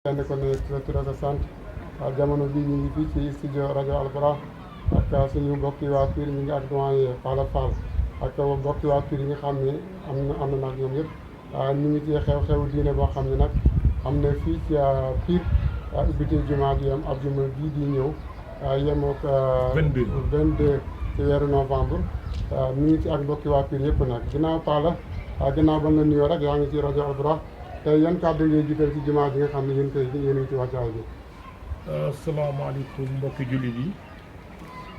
kenn ko ne tur ak sant jamono bii ñu ngi fii ci studio rajo Alburaax ak suñu mbokki waa Pire ñu ngi ak doyen Fala Fall ak mbokki waa Pire yi nga xam ne am na nag ñoom yëpp ñu ngi ci xew-xewu diine boo xam ne nag am na fii ci Pire ubbite jumaa ji am ajjuma bii di ñëw yemook 22 ci weeru novembre ñu ngi ci ak mbokki waa Pire yëpp nag ginnaaw Fala ginnaaw ba nga nuyoo rek yaa ngi ci rajo Alburaax tey yan kàddu ngay jiital ci jumaa ji nga xam ne yéen a ngi ci wàccaay bi. asalaamaaleykum mbokki jullit yi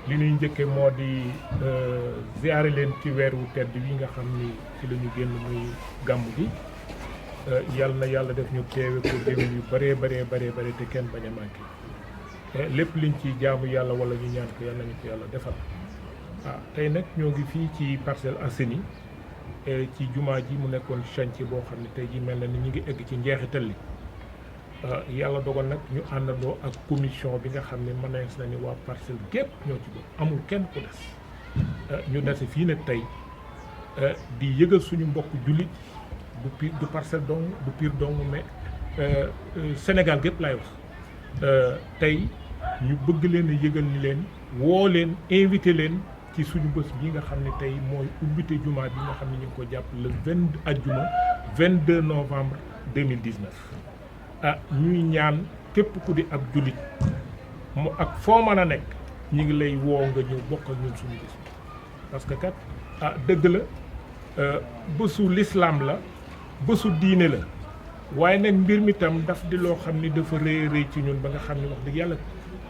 li ñuy njëkke moo di ziare leen ci weer wu tedd wi nga xam ni ci la ñu génn muy gàmm gi yal na yàlla def ñu teewe ko déwén yu bëree bare te kenn bañ a manqué lépp liñ ci jaamu yàlla wala ñu ñaan ko yal nañu ko yàlla defal tey nag ñoo ngi fii ci Parcelles Assainies ci jumaa ji mu nekkoon chantier boo xam ne tey ji mel na ni ñu ngi egg ci njeexital li yàlla dogal nag ñu àndandoo ak commission bi nga xam ne mën na ni waa parcelle gépp ñoo ci bokk amul kenn ku des ñu dese fii nag tey di yëgal suñu mbokk jullit du parcelle dong du Pire dong mais Sénégal gépp laay wax tey ñu bëgg leen a yëgal ni leen woo leen invité leen ci suñu bés bi nga xam ne tey mooy ubbite jumaa bi nga xam ne ñu ngi ko jàpp le 22 novembre 2019 ñuy ñaan képp ku di ab jullit mu ak foo mën a nekk ñu ngi lay woo nga ñëw bokk ak ñun suñu bés bi parce que kat dëgg la bésu lislaam la bésu diine la waaye nag mbir mi tam daf di loo xam ni dafa rëy rëy ci ñun ba nga xam ne wax dëgg yàlla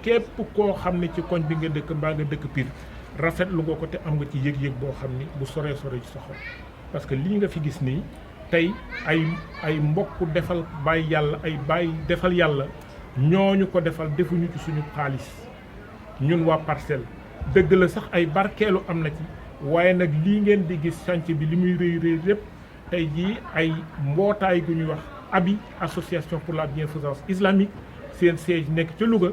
képp koo xam ne ci koñ bi nga dëkk mbaa nga dëkk Pire rafetlu nga ko te am nga ci yëg-yëg boo xam ni bu soree ci sa xol parce que lii nga fi gis nii tey ay mbokk defal bàyyi yàlla ay bàyyi defal yàlla ñooñu ko defal defuñu ci suñu xaalis ñun waa parcelle dëgg la sax ay barkeelu am na ci waaye nag lii ngeen di gis chantier bi li muy rëy lépp tey jii ay mbootaay gu ñuy wax ABI association pour la bienfaisance islamique seen siège nekk ca Louga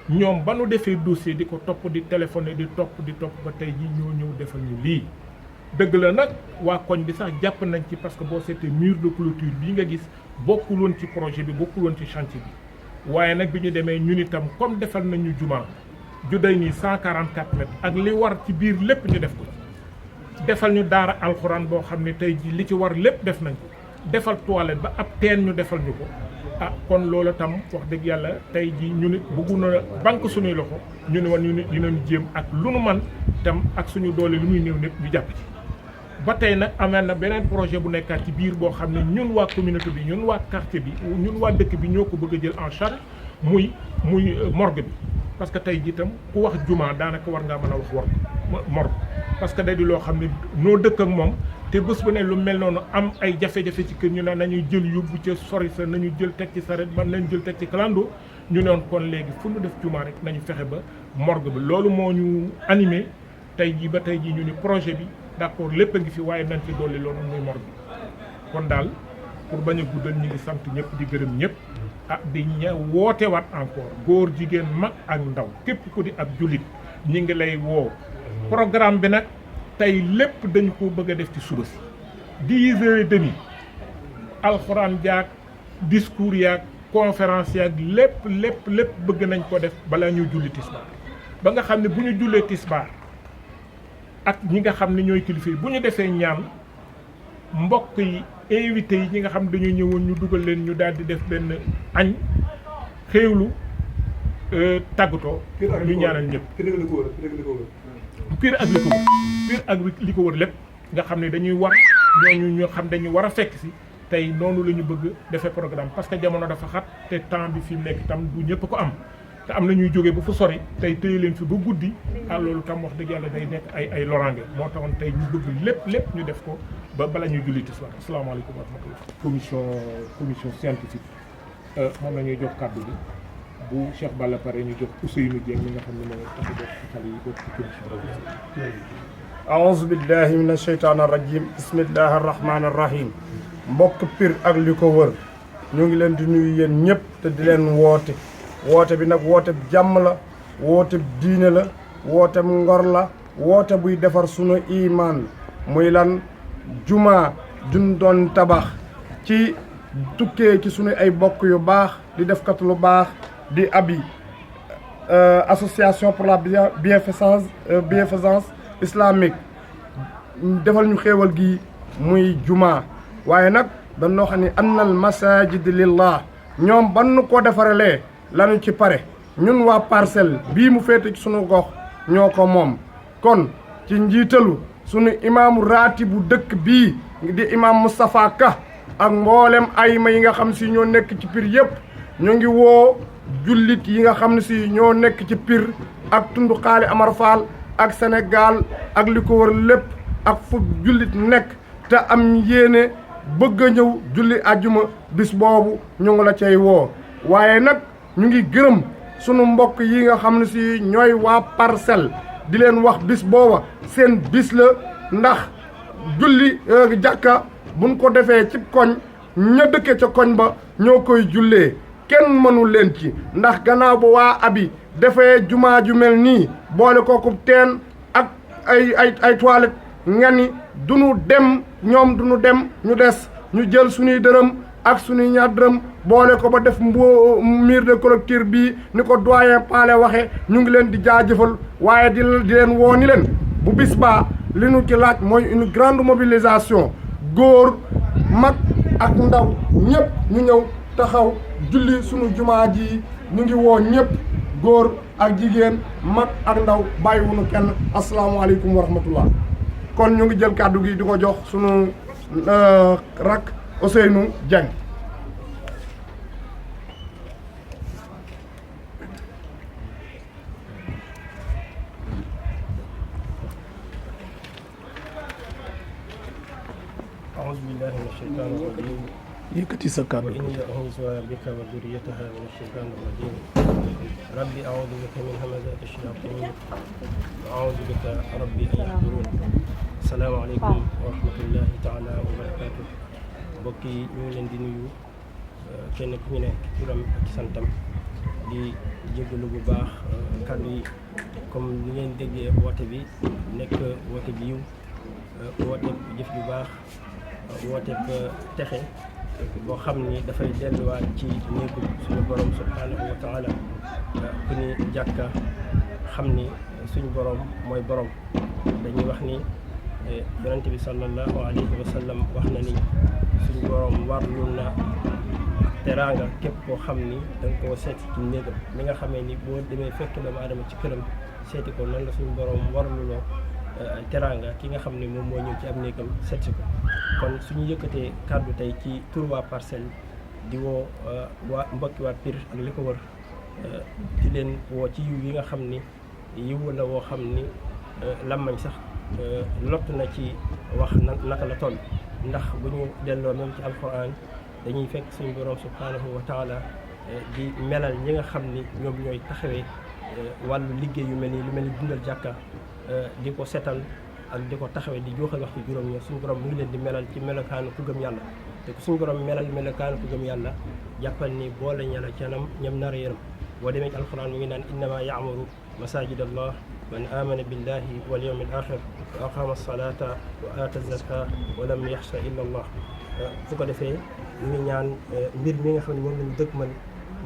ñoom ba nu defee dossier di ko topp di téléphoné di topp ba tey jii ñoo ñëw defal ñu lii dëgg la nag waa koñ bi sax jàpp nañ ci parce que boo seetee mur de clôture bii nga gis bokkul woon ci projet bi bokkul woon ci chantier bi waaye nag bi ñu demee ñun itam comme defal nañu jumaa ju day nii 144 mètres ak li war ci biir lépp ñu def ko defal ñu daara alxuraan boo xam ne tey jii li ci war lépp def nañ ko defal toilette ba ab teen ñu defal ñu ko kon loolu tam wax dëgg yàlla tey jii ñu nit bëggu na banque suñuy loxo ñu ne woon ñu nit dinañu jéem ak lu nu man tam ak suñu doole lu muy néew népp ñu jàpp ci ba tey nag amee na beneen projet bu nekkaat ci biir boo xam ne ñun waa communauté bi ñun waa quartier bi ñun waa dëkk bi ñoo ko bëgg a jël en charge muy morgue bi parce que tey jii tam ku wax jumaa daanaka war ngaa mën a wax morgue parce que day di loo xam ne noo dëkk ak moom te bés bu ne lu mel noonu am ay jafe-jafe ci kër ñu ne nañu jël yóbbu ca sori sa nañu jël teg ci saret man nañu jël teg ci clando ñu noon kon léegi fu ñu def jumaa rek nañu fexe ba morgue bi loolu moo ñu animé tey jii ba tey jii ñu ni projet bi d'accord lépp a ngi fi waaye nañ ci dolli loolu muy morgue bi kon daal pour bañ a guddal ñu ngi sant ñëpp di gërëm ñëpp di woote waat encore góor jigéen mag ak ndaw képp ku di ab jullit ñi ngi lay woo programme bi nag tey lépp dañu ko bëgg a def ci suba si 10h30 alxuraan jaag discours yaag conférence yaag lépp bëgg nañ ko def balaa ñuy julli tisbaar ba nga xam ne bu ñu jullee tisbaar ak ñi nga xam ne ñooy kilifa yi bu ñu defee ñaan mbokk yi invité yi ñi nga xam dañoo ñëwoon ñu dugal leen ñu daal di def benn añ xéewlu tàggatoo ñu ñaanal ñëpp Pire ak li ko wër lépp nga xam ne dañuy war ñooñu ñoo xam dañuy war a fekk si tey noonu la ñu bëgg defee programme parce que jamono dafa xat te temps bi fi mu nekk tam du ñëpp ko am te am na ñuy jógee bu fu sori tey téye leen fi ba guddi loolu tam wax dëgg yàlla day nekk ay loraange moo taxoon tey ñu bëgg lépp ñu def ko ba bala ñuy julli tisbaar asalaamaaleykum wa rahmatullah commission scientifique moom la ñuy jox kàddu bi bu Cheikh Balla pare ñu jox Ousseynou Dieng mi nga xam ne mooy tax a bokk ci xale yi bokk ci commission. aouzu billahi min asheytaan arrajim bismillahi arrahmani arrahim mbokk Pire ak li ko wër ñu ngi leen di nuyu yéen ñëpp te di leen woote bi nag woote jàmm la woote diine la woote ngor la woote buy defar sunu imaan muy lan jumaa juñ doon tabax ci tukkee ci suñu ay bokk yu baax di def kat lu baax di abi association pour la bienfaisance islamique defal ñu xéewal gi muy juma waaye nag dañoo xam ne annal masajid lillah ñoom ban nu ko defaralee lañu ci pare ñun waa Parcelles bii mu féete ci sunu gox ñoo ko moom kon ci njiitalu sunu imaamu raati bu dëkk bii di imaam Moustapha Ka ak mboolem ayima yi nga xam si ñoo nekk ci Pire yëpp ñu ngi woo jullit yi nga xam ne si ñoo nekk ci Pire ak tundu Xaali Amar Fall ak Sénégal ak li ko wër lépp ak fu jullit nekk te am yéene bëgg a ñëw julli àjjuma bis boobu ñu ngi la cay woo waaye nag ñu ngi gërëm sunu mbokk yi nga xam ne si ñooy waa Parcelles di leen wax bis booba seen bis la ndax julli jàkka buñ ko defee ci koñ ña dëkke ca koñ ba ñoo koy jullee kenn mënul leen ci ndax gannaaw ba waa abi defee jumaa ju mel nii boole kooku teen ak ay toilette nga ni duñu dem ñoom duñu dem ñu des ñu jël suñuy dërëm ak suñuy ñaar dërëm boole ko ba def mur de clôture bii ni ko doyen Paale waxe ñu ngi leen di jaajëfal waaye di leen woo ni leen bu bis baa li nu ci laaj mooy une grande mobilisation góor mag ak ndaw ñëpp ñu ñëw taxaw julli suñu jumaa ji ñu ngi woo ñëpp góor ak jigéen mag ak ndaw bàyyiwuñu kenn asalaamaaleykum wa rahmatullah kon ñu ngi jël kàddu gi di ko jox sunu rak Ousseynou Dieng. أعوذ بالله من الشيطان الرجيم yëkkati sa kàddu وإني أعوذ بك وذريتها من الشيطان الرجيم ربي أعوذ بك من همزات الشياطين وأعوذ بك ربي أن يحضرون السلام عليكم ورحمة الله تعالى وبركاته mbokk yi ñu ngi leen di nuyu kenn ku ñu ne turam ak santam di jégalu bu baax kàddu yi comme ni ngeen déggee woote bi nekk woote bi yiw woote jëf ju baax woote texe boo xam ni dafay delluwaat ci néegu suñu borom subhanahu wa taala ku ni jàkka xam ni suñu borom mooy borom dañuy wax ni yonent bi sallallahu alayhi wa sallam wax na ni suñu borom warlu na teraanga képp koo xam ni da nga koo seeti ci néegam li nga xamee ni boo demee fekk doomu aadama ci këram seeti ko noonu la suñu borom warluloo teraanga ki nga xam ne moom moo ñëw ci am néegam seeti ko kon suñu yëkkatee kàddu tey ci tur waa Parcelles di woo waa mbokki waa Pire ak li ko wër di leen woo ci yiw yi nga xam ni yiw la woo xam ni làmmañ sax lott na ci wax naka la toll ndax bu ñu delloo même ci alquran dañuy fekk suñu borom subhanahu wa taala di melal ñi nga xam ni ñoom ñooy taxawee wàllu liggéey yu mel ni lu mel ni dundal jàkka di ko setal ak di ko taxawee di joxe waxtu juróom ñoo suñu borom mu ngi leen di melal ci melokaanu ku gëm yàlla te ku suñu borom melal melokaanu ku gëm yàlla jàppal ni boole ña la ca ñam nar a yërëm boo demee ci alquran mu ngi naan innama yaamuru masajid allah man amana billahi wal yawmil axir wa aqama salata wa ata zaka wa lam yaxsha illa allah su ko defee ñu ngi ñaan mbir mi nga xam ne moom lañu dëkk man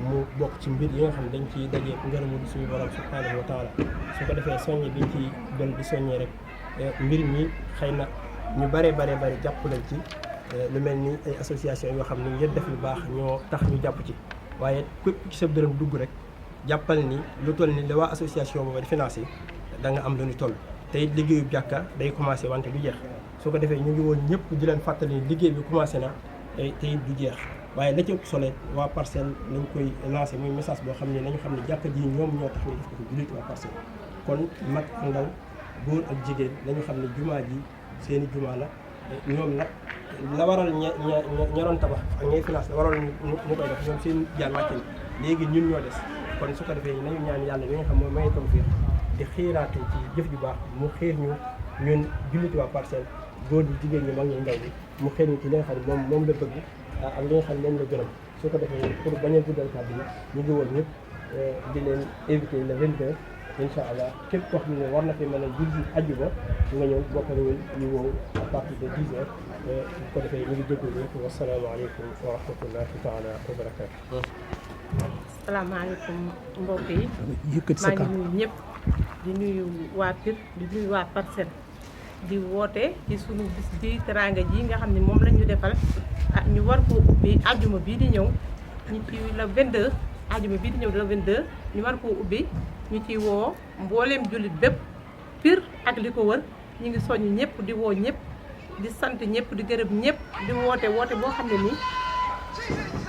mu bokk ci mbir yi nga xam ne dañ ciy dajee ngërëmu suñu borom subhanahu wa taala su ko defee soññe biñ ci doon di soññee rek mbir mi xëy na ñu bare jàpp nañ ci lu mel ni ay association yoo xam ne ngeen def lu baax ñoo tax ñu jàpp ci waaye képp ci sa dërëm dugg rek jàppal ni lu toll ni la waa association boobu di financé da nga am lu ñu toll te it liggéeyu jàkka day commencé wante du jeex su ko defee ñu ngi woon ñëpp di leen fàttali liggéey bi commencé na te it du jeex waaye la ci ëpp solo waa Parcelles lañ koy lancé muy message boo xam ne nañu xam ne jàkka ji ñoom ñoo tax ñu def ko jullit waa Parcelles kon mag ak ndaw góor ak jigéen nañu xam ne jumaa ji seeni jumaa la ñoom nag la waral ñaroon tabax ak ñay finance la waral ñu koy def ñoom seen jaan wàcc na léegi ñun ñoo des kon su ko defee nañu ñaan yàlla li nga xam mooy may tawfiq di xiiraate ci jëf ju baax mu xiir ñu ñun julliti waa Parcelles góor ñi jigéen ñi mag ñi ndaw bi mu xiir ñu ci li nga xam ne moom la bëgg ak li nga xam ne moom la gërëm su ko defee pour bañ a guddal kàddu yi ñu ngi woon ñëpp di leen invité le 22 incha allah képp koo xam ne war na fi mën a julli àjjuma nga ñëw bokk nañu ñu woow à partir de 10 heures bu ko defee ñu ngi jégalu ñëpp wasalaamaaleykum wa rahmatullahi taala wa barakatu. salaamaaleykum mbokk yi maa ngi nuyu ñëpp di nuyu waa Pire di nuyu waa Parcelles di woote ci sunu bis bi teraanga ji nga xam ne moom lañ ñu defal ñu war ko ubbi àjjuma bii di ñëw ñu ci le 22 àjjuma bii di ñëw le 22 ñu war koo ubbi ñu ci woo mbooleem jullit bépp Pire ak li ko wër ñu ngi soññ ñëpp di woo ñëpp di sant ñëpp di gërëm ñëpp di woote boo xam ne nii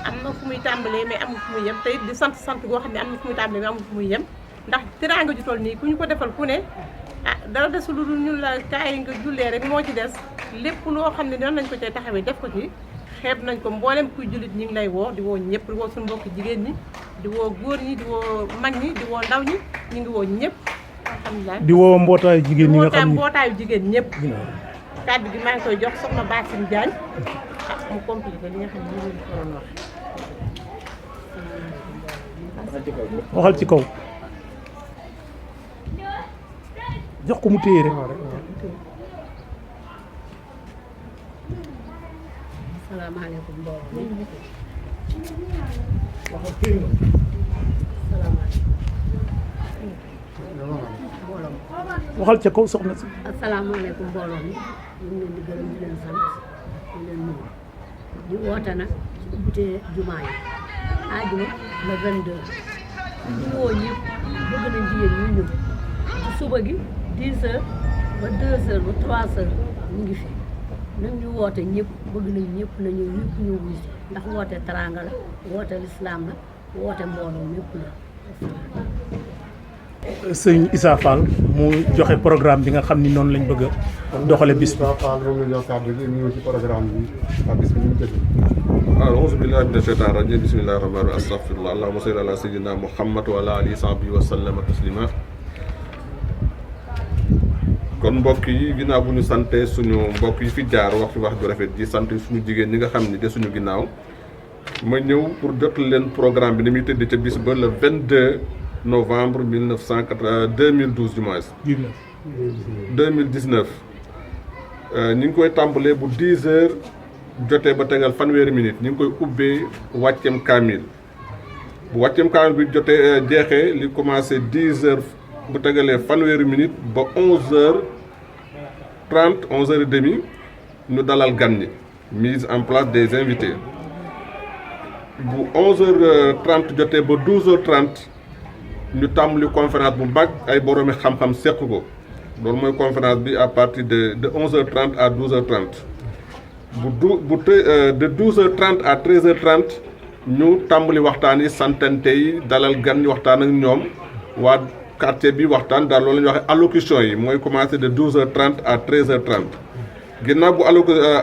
am na fu muy tàmbalee mais amul fu muy yem te it di sant goo xam ne am na fu muy tàmbalee mais amul fu muy yem ndax teraanga ju toll nii ku ñu ko defal ku ne dara desul lu dul ñun la kaay nga jullee rek moo ci des lépp loo xam ne doon nañ ko cay taxawee def ko ci xeeb nañ ko mboolem kuy jullit ñi ngi lay woo di woo ñëpp di woo suñu mbokki jigéen ñi di woo góor ñi di woo mag ñi di woo ndaw ñi ñu ngi woo ñëpp alhamdulilah di woo mbootaayu jigéen ñi nga xam ne mbootaayu jigéen ñëpp kàddu gi maa ngi koy jox soxna Bassine Diagne mu complété li nga xam ne moom lañ ko doon wax. waxal ci kaw jox ko mu téye rek. salaamaaleykum mbooloo mi. waxal ca kaw soxna si. asalaamaaleykum mbooloo mi ñu ngi leen di gërëm di leen sant di leen nuyu di woote nag ci ubbite jumaa yi àjjuma le 22 di woo ñëpp bëgg nañ jigéen ñu ñëw ci suba gi 10 heures ba 2 heures ba 3 heures ñu ngi fi nañ ñu woote ñëpp bëgg nañ ñëpp na ñëw ñëpp ñëw wuy si ndax woote teraanga la woote lislaam la woote mbooloo ñëpp la. sëñ Issa Fall mu joxe programme bi nga xam ni noonu lañ bëgg a doxale bis bi. Issa Fall moom la jox kàddu gi ñëw ci programme bi ak bis bi ñu tëdd. a'uuzu billaahi mina shaytaani rajiim bismillaahi rahmaani rahiim astaghfirullaah allahumma salli alaa sayyidinaa Muhammad wa alaa aalihi wa sahbihi wa sallama tasliima. kon mbokk yi ginnaaw bu ñu sante suñu mbokk yi fi jaar wax fi wax ju rafet ji sant suñu jigéen ñi nga xam ni de suñu ginnaaw ma ñëw pour jot leen programme bi ni muy tëdd ca bis ba le 22 novembre 2012 du moins 2019 ñi ngi koy tàmbalee bu 10 heures jotee ba tegal fanweeri minute ñi ngi koy ubbee wàcceem kaamil bu wàcceem kaamil bi jotee jeexee li commencé 10 heures bu tegalee fanweeri minute ba 11 heures 30 11 heures et demie ñu dalal gan ñi mise en place des invités bu 11 heures 30 jotee ba 12 heures 30 ñu tàmbali conférence bu mag ay boroomi xam-xam seq ko loolu mooy conférence bi à partir de 11h30 à 12h30 de 12h30 à 13h30 ñu tàmbali waxtaan yi santante yi dalal gan ñi waxtaan ak ñoom waa quartier bi waxtaan daal loolu la ñuy waxee allocution yi mooy commencé de 12h30 à 13h30 ginnaaw bu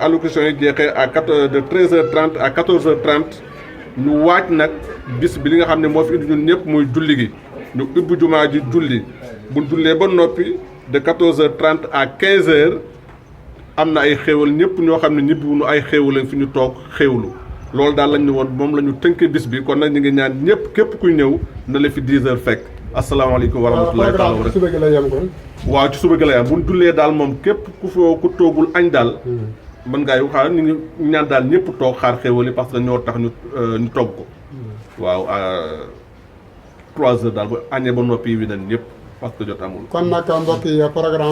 allocution yi jeexee de 13h30 à 14h30 ñu waaj nag bis bi li nga xam ne moo fi indi ñun ñëpp muy julli gi ñu ubbi jumaa ji julli bu jullee ba noppi de 14h30 à 15h am na ay xéewal ñëpp ñoo xam ne ñibbiwuñu ay xéewal lañ fi ñu toog xéewlu loolu daal lañ ne woon moom la ñu tënkee bis bi kon nag ñu ngi ñaan ñëpp képp kuy ñëw na la fi 10h fekk asalaamaaleykum wa rahmatulahi taala wa suba gi la yem kon. waaw ci suba gi la yem bu ñu jullee daal moom képp ku toogul añ daal mën ngaa yow xaar ñu ngi ñaan daal ñëpp toog xaar xéewal yi parce que ñoo tax ñu togg ko waaw 3 heures daal bu añee ba noppi yi wi nañ ñëpp parce que jot amul kon nag mbokk yi programme